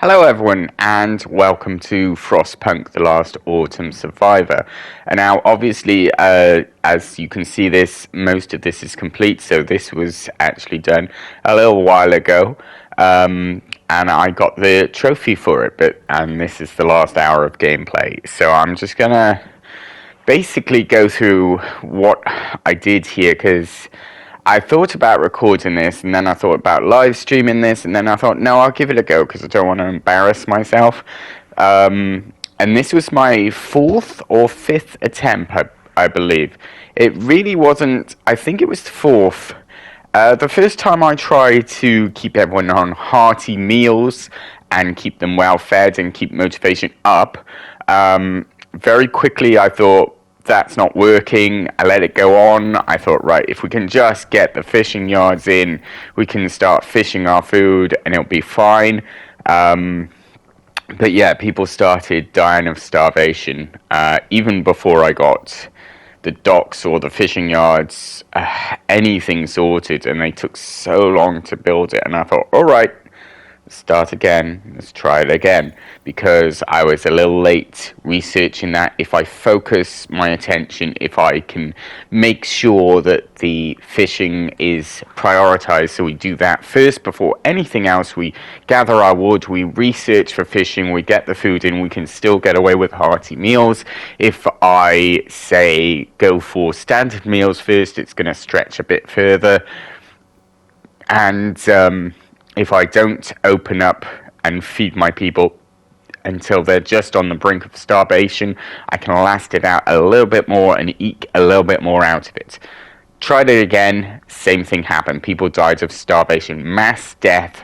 Hello, everyone, and welcome to Frostpunk: The Last Autumn Survivor. And now, obviously, as you can see, most of this is complete. So this was actually done a little while ago, and I got the trophy for it. And this is the last hour of gameplay. So I'm just gonna basically go through what I did here because I thought about recording this, and then I thought about live streaming this, and then I thought, no, I'll give it a go because I don't want to embarrass myself. And this was my fourth or fifth attempt, I believe. It really wasn't, I think it was the fourth. The first time I tried to keep everyone on hearty meals and keep them well fed and keep motivation up, very quickly I thought, that's not working. I let it go on. I thought, right, if we can just get the fishing yards in, we can start fishing our food and it'll be fine. But yeah, people started dying of starvation even before I got the docks or the fishing yards, anything sorted, and they took so long to build it. And I thought, all right, start again, let's try it again, because I was a little late researching that. If I focus my attention, if I can make sure that the fishing is prioritized, so we do that first before anything else, we gather our wood, we research for fishing, we get the food in, we can still get away with hearty meals. If I say go for standard meals first, it's going to stretch a bit further. And if I don't open up and feed my people until they're just on the brink of starvation, I can last it out a little bit more and eke a little bit more out of it. Tried it again, same thing happened. People died of starvation. Mass death.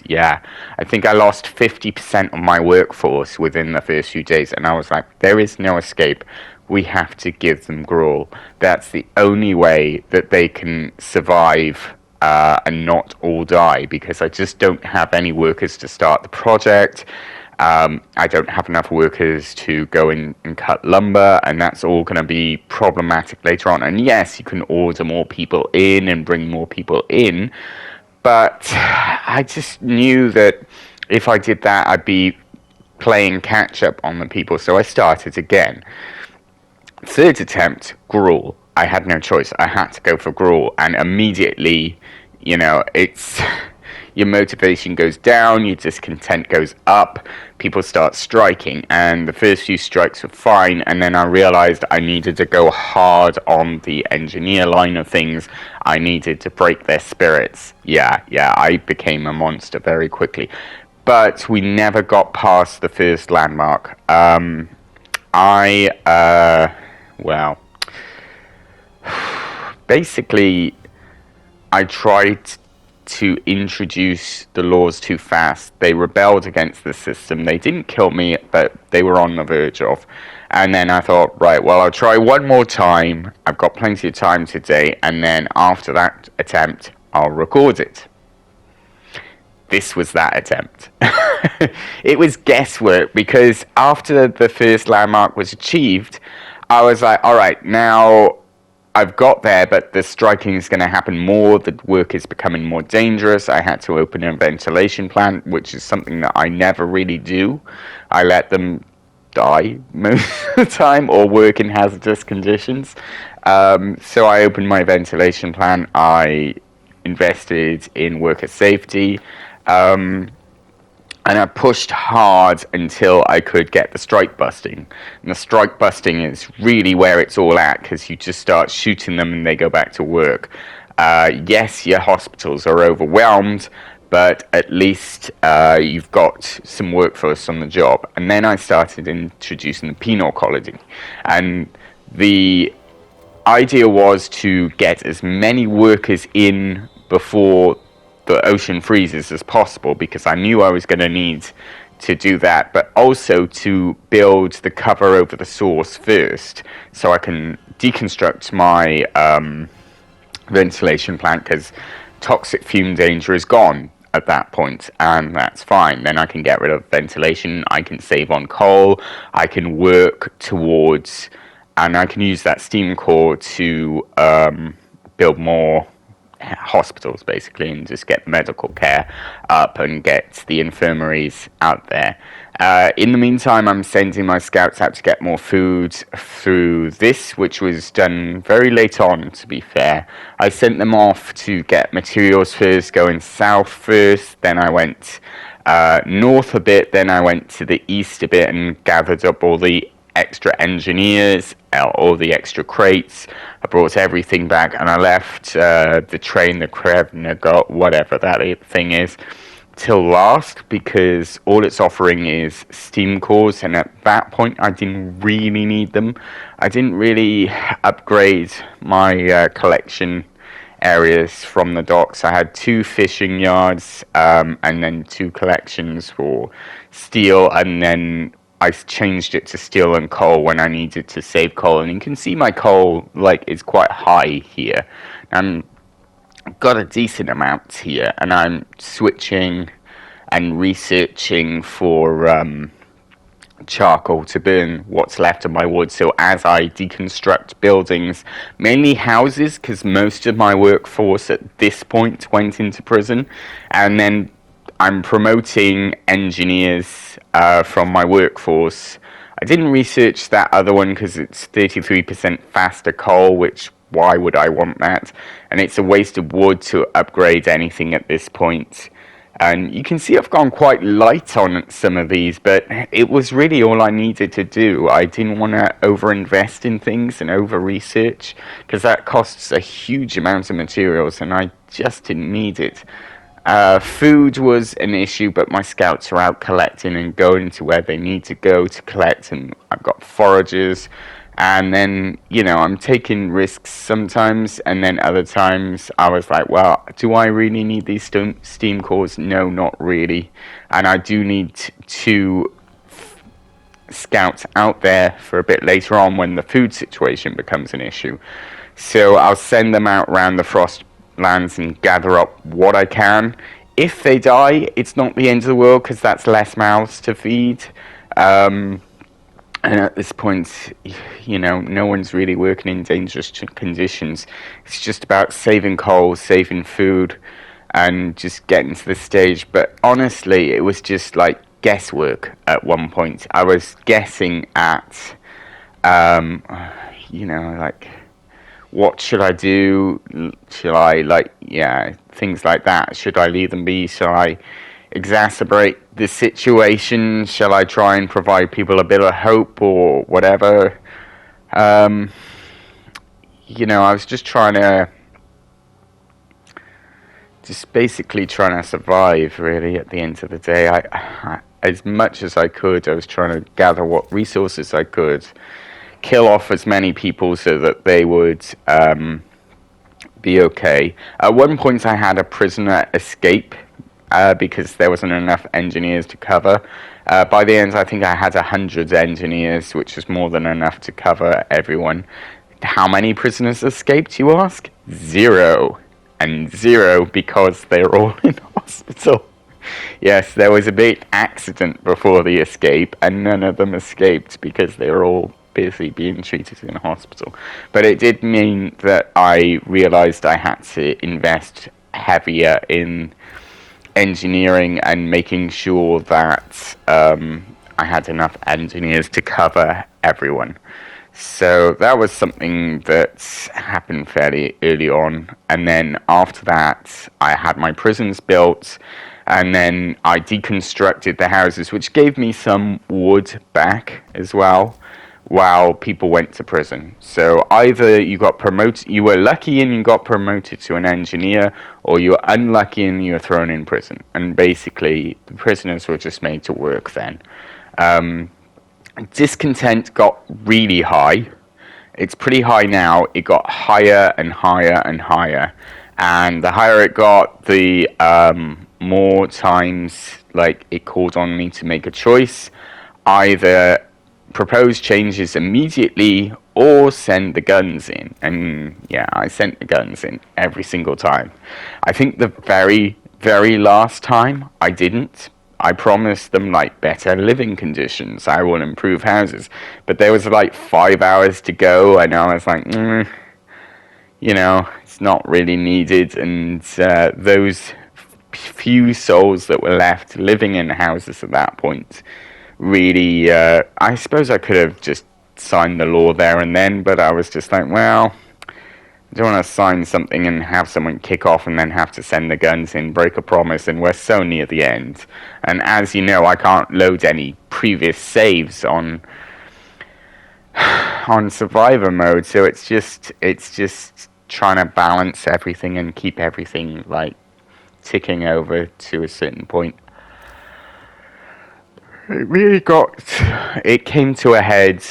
Yeah, I think I lost 50% of my workforce within the first few days, and I was like, there is no escape. We have to give them gruel. That's the only way that they can survive and not all die, because I just don't have any workers to start the project. I don't have enough workers to go in and cut lumber, and that's all going to be problematic later on. And yes, you can order more people in and bring more people in, but I just knew that if I did that, I'd be playing catch up on the people, so I started again. Third attempt, gruel. I had no choice. I had to go for gruel, and immediately, it's your motivation goes down, your discontent goes up, people start striking, and the first few strikes were fine, and then I realized I needed to go hard on the engineer line of things. I needed to break their spirits. Yeah, I became a monster very quickly. But we never got past the first landmark. Well, basically, I tried to introduce the laws too fast. They rebelled against the system. They didn't kill me, but they were on the verge of. And then I thought, right, well, I'll try one more time. I've got plenty of time today, and then after that attempt, I'll record it. This was that attempt. It was guesswork, because after the first landmark was achieved, I was like, all right, now I've got there, but the striking is going to happen more. The work is becoming more dangerous. I had to open a ventilation plant, which is something that I never really do. I let them die most of the time or work in hazardous conditions. So I opened my ventilation plant. I invested in worker safety. And I pushed hard until I could get the strike busting. And the strike busting is really where it's all at, because you just start shooting them and they go back to work. Yes, your hospitals are overwhelmed, but at least you've got some workforce on the job. And then I started introducing the penal colony. And the idea was to get as many workers in before the ocean freezes as possible, because I knew I was going to need to do that, but also to build the cover over the source first, so I can deconstruct my ventilation plant, because toxic fume danger is gone at that point, and that's fine. Then I can get rid of ventilation, I can save on coal, I can work towards, and I can use that steam core to build more hospitals basically, and just get medical care up and get the infirmaries out there. In the meantime, I'm sending my scouts out to get more food through this, which was done very late on, to be fair. I sent them off to get materials first, going south first, then I went north a bit, then I went to the east a bit and gathered up all the extra engineers, all the extra crates. I brought everything back and I left the train, the Krevnagot, whatever that thing is, till last, because all it's offering is steam cores, and at that point I didn't really need them. I didn't really upgrade my collection areas from the docks. I had 2 fishing yards, and then 2 collections for steel, and then I changed it to steel and coal when I needed to save coal. And you can see my coal is quite high here. Got a decent amount here, and I'm switching and researching for charcoal to burn what's left of my wood. So as I deconstruct buildings, mainly houses, because most of my workforce at this point went into prison, and then I'm promoting engineers from my workforce. I didn't research that other one because it's 33% faster coal, which why would I want that? And it's a waste of wood to upgrade anything at this point. And you can see I've gone quite light on some of these, but it was really all I needed to do. I didn't want to over-invest in things and over-research, because that costs a huge amount of materials, and I just didn't need it. Food was an issue, but my scouts are out collecting and going to where they need to go to collect, and I've got foragers. And then, I'm taking risks sometimes, and then other times I was like, well, do I really need these steam cores? No, not really. And I do need to scout out there for a bit later on when the food situation becomes an issue. So I'll send them out around the frost lands and gather up what I can. If they die, it's not the end of the world, because that's less mouths to feed. And at this point, no one's really working in dangerous conditions. It's just about saving coal, saving food, and just getting to the stage. But honestly, it was just like guesswork at one point. I was guessing at, what should I do? Should I, things like that. Should I leave them be? Shall I exacerbate the situation? Shall I try and provide people a bit of hope or whatever? I was just basically trying to survive, really, at the end of the day. I as much as I could, I was trying to gather what resources I could, kill off as many people so that they would be okay. At one point I had a prisoner escape, because there wasn't enough engineers to cover. By the end, I think I had 100 engineers, which was more than enough to cover everyone. How many prisoners escaped, you ask? 0. And 0 because they're all in hospital. Yes, there was a big accident before the escape, and none of them escaped because they were all busy being treated in a hospital. But it did mean that I realized I had to invest heavier in engineering and making sure that I had enough engineers to cover everyone. So that was something that happened fairly early on. And then after that, I had my prisons built, and then I deconstructed the houses, which gave me some wood back as well, while people went to prison. So either you were lucky and you got promoted to an engineer, or you were unlucky and you were thrown in prison. And basically, the prisoners were just made to work then. Discontent got really high. It's pretty high now. It got higher and higher and higher. And the higher it got, the more times it called on me to make a choice. Either propose changes immediately or send the guns in. And I sent the guns in every single time. I think the very, very last time I didn't. I promised them better living conditions. I will improve houses. But there was 5 hours to go, and I was like, it's it's not really needed, and those few souls that were left living in houses at that point really, I suppose I could have just signed the law there and then, but I was just like, well, I don't want to sign something and have someone kick off and then have to send the guns in, break a promise, and we're so near the end. And as you know, I can't load any previous saves on survivor mode, so it's just trying to balance everything and keep everything like ticking over to a certain point. It came to a head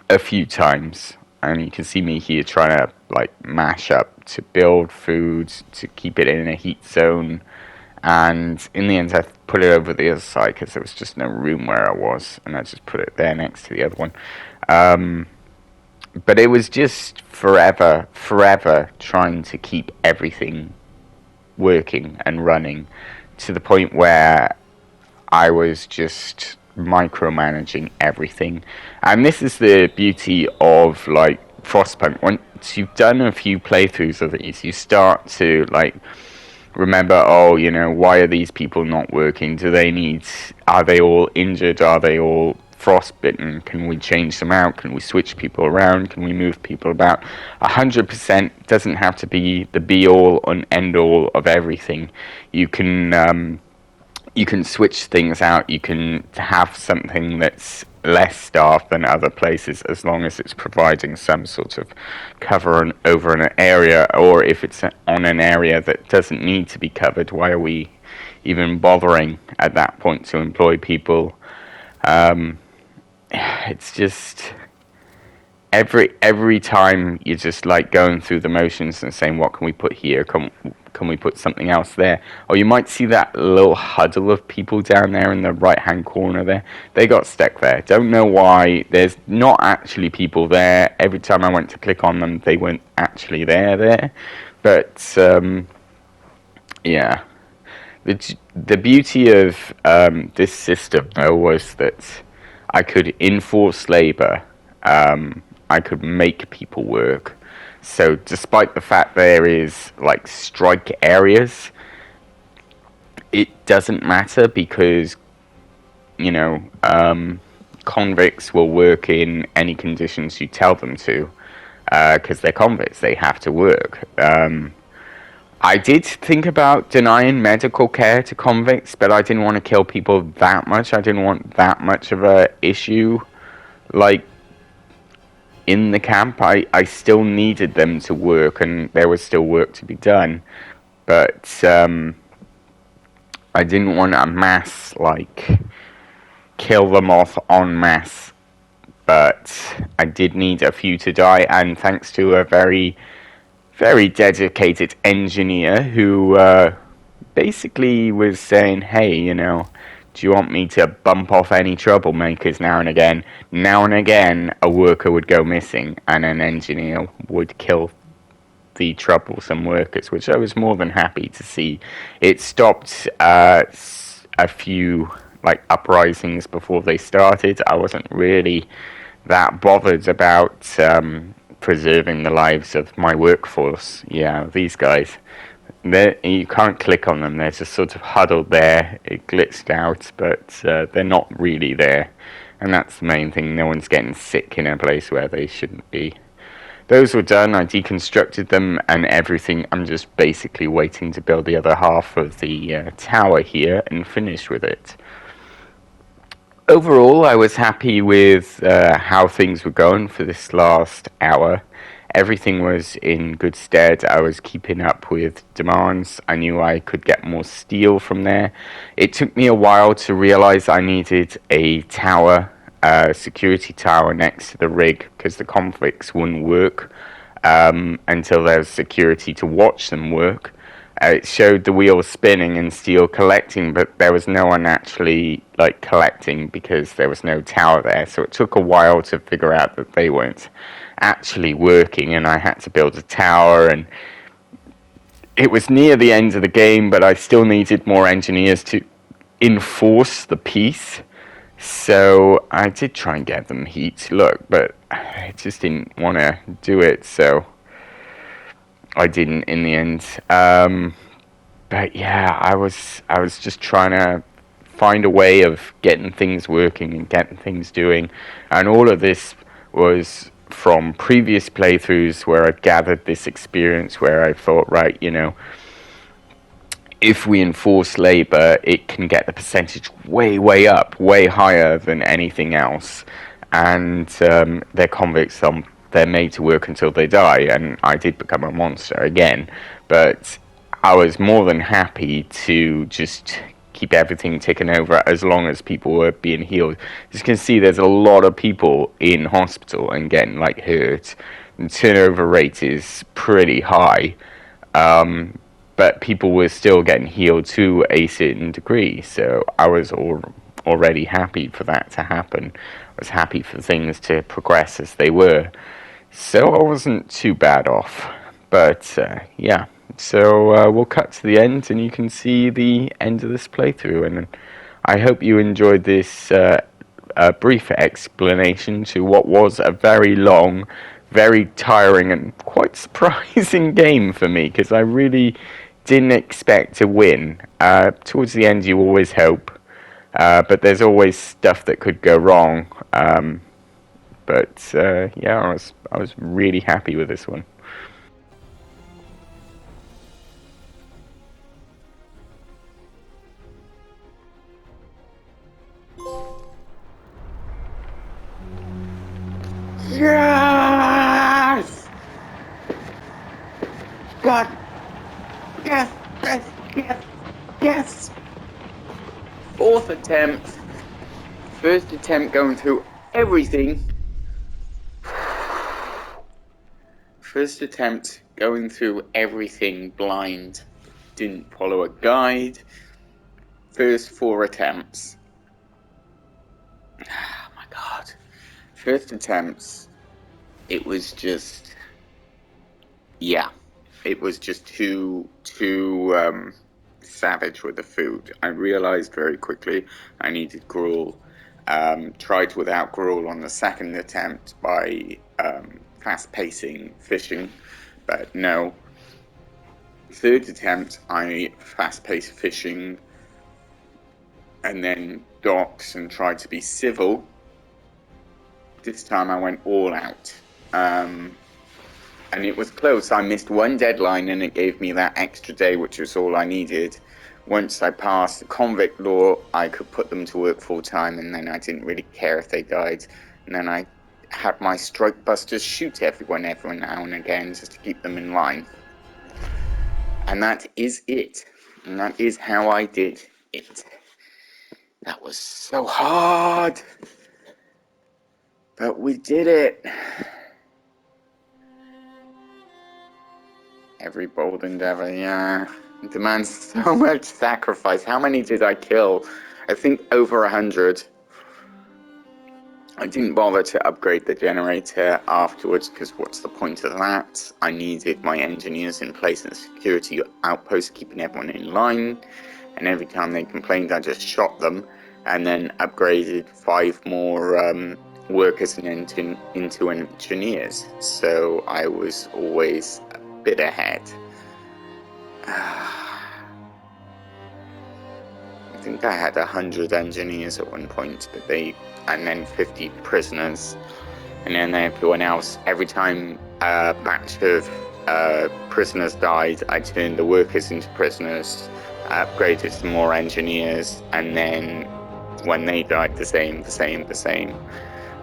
a few times, and you can see me here trying to like mash up to build food to keep it in a heat zone, and in the end I put it over the other side because there was just no room where I was, and I just put it there next to the other one. But it was just forever trying to keep everything working and running to the point where I was just micromanaging everything. And this is the beauty of like Frostpunk. Once you've done a few playthroughs of these, you start to like remember, oh, you know, why are these people not working? Are they all injured? Are they all frostbitten? Can we change them out? Can we switch people around? Can we move people about? 100% doesn't have to be the be-all and end-all of everything. You can switch things out. You can have something that's less staff than other places, as long as it's providing some sort of cover over an area, or if it's on an area that doesn't need to be covered, why are we even bothering at that point to employ people? It's just every time you're just like going through the motions and saying, what can we put here? Can we put something else there? Or you might see that little huddle of people down there in the right-hand corner there. They got stuck there. Don't know why. There's not actually people there. Every time I went to click on them, they weren't actually there. But, yeah. The beauty of this system, though, was that I could enforce labor. I could make people work. So despite the fact there is like strike areas, it doesn't matter because, you know, convicts will work in any conditions you tell them to, because they're convicts, they have to work. I did think about denying medical care to convicts, but I didn't want to kill people that much. I didn't want that much of a issue, like, in the camp. I still needed them to work, and there was still work to be done. But I didn't want a mass, like, kill them off en masse. But I did need a few to die, and thanks to a very, very dedicated engineer who basically was saying, hey, you know, do you want me to bump off any troublemakers now and again? Now and again, a worker would go missing, and an engineer would kill the troublesome workers, which I was more than happy to see. It stopped a few like uprisings before they started. I wasn't really that bothered about preserving the lives of my workforce. Yeah, these guys, you can't click on them. They're just sort of huddled there. It glitched out, but they're not really there. And that's the main thing. No one's getting sick in a place where they shouldn't be. Those were done. I deconstructed them and everything. I'm just basically waiting to build the other half of the tower here and finish with it. Overall, I was happy with how things were going for this last hour. Everything was in good stead. I was keeping up with demands. I knew I could get more steel from there. It took me a while to realize I needed a tower, security tower next to the rig, because the convicts wouldn't work until there was security to watch them work. It showed the wheels spinning and steel collecting, but there was no one actually like collecting because there was no tower there. So it took a while to figure out that they weren't actually working, and I had to build a tower, and it was near the end of the game, but I still needed more engineers to enforce the peace. So I did try and get them heat, look, but I just didn't want to do it, so I didn't in the end. But yeah, I was just trying to find a way of getting things working and getting things doing, and all of this was from previous playthroughs where I'd gathered this experience where I thought, right, if we enforce labor, it can get the percentage way up, way higher than anything else. And they're convicts, they're made to work until they die. And I did become a monster again, but I was more than happy to just keep everything ticking over as long as people were being healed. As you can see, there's a lot of people in hospital and getting like hurt. The turnover rate is pretty high. But people were still getting healed to a certain degree. So I was already happy for that to happen. I was happy for things to progress as they were. So I wasn't too bad off. But yeah, so we'll cut to the end and you can see the end of this playthrough. And I hope you enjoyed this brief explanation to what was a very long, very tiring and quite surprising game for me, because I really didn't expect to win. Towards the end, you always hope, but there's always stuff that could go wrong. But yeah, I was really happy with this one. Yes! God! Yes! Yes! Yes! Yes! Fourth attempt. First attempt going through everything. First attempt going through everything blind. Didn't follow a guide. First 4 attempts. Oh my god. First attempts. It was just... yeah. It was just too savage with the food. I realized very quickly I needed gruel. Tried without gruel on the second attempt by fast-pacing fishing, but no. Third attempt, I fast-paced fishing and then docks and tried to be civil. This time I went all out. And it was close. I missed one deadline and it gave me that extra day, which was all I needed. Once I passed the convict law, I could put them to work full time, and then I didn't really care if they died. And then I had my strike busters shoot everyone every now and again just to keep them in line. And that is it. And that is how I did it. That was so hard. But we did it. Every bold endeavor, yeah. It demands so much sacrifice. How many did I kill? I think over 100. I didn't bother to upgrade the generator afterwards, because what's the point of that? I needed my engineers in place in the security outpost, keeping everyone in line. And every time they complained, I just shot them. And then upgraded 5 more workers and into engineers. So I was always bit ahead. I think I had 100 engineers at one point, and then 50 prisoners, and then everyone else. Every time a batch of prisoners died, I turned the workers into prisoners, upgraded some more engineers, and then when they died, the same.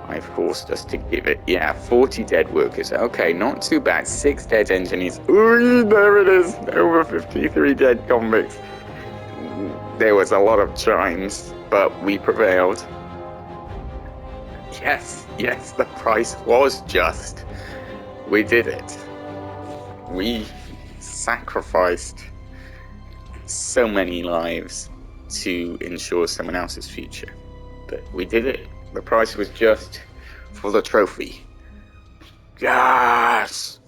I forced us to give it, 40 dead workers. Okay, not too bad. 6 dead engineers. Ooh, there it is. Over 53 dead convicts. There was a lot of chimes, but we prevailed. Yes, the price was just. We did it. We sacrificed so many lives to ensure someone else's future. But we did it. The price was just for the trophy. Yes!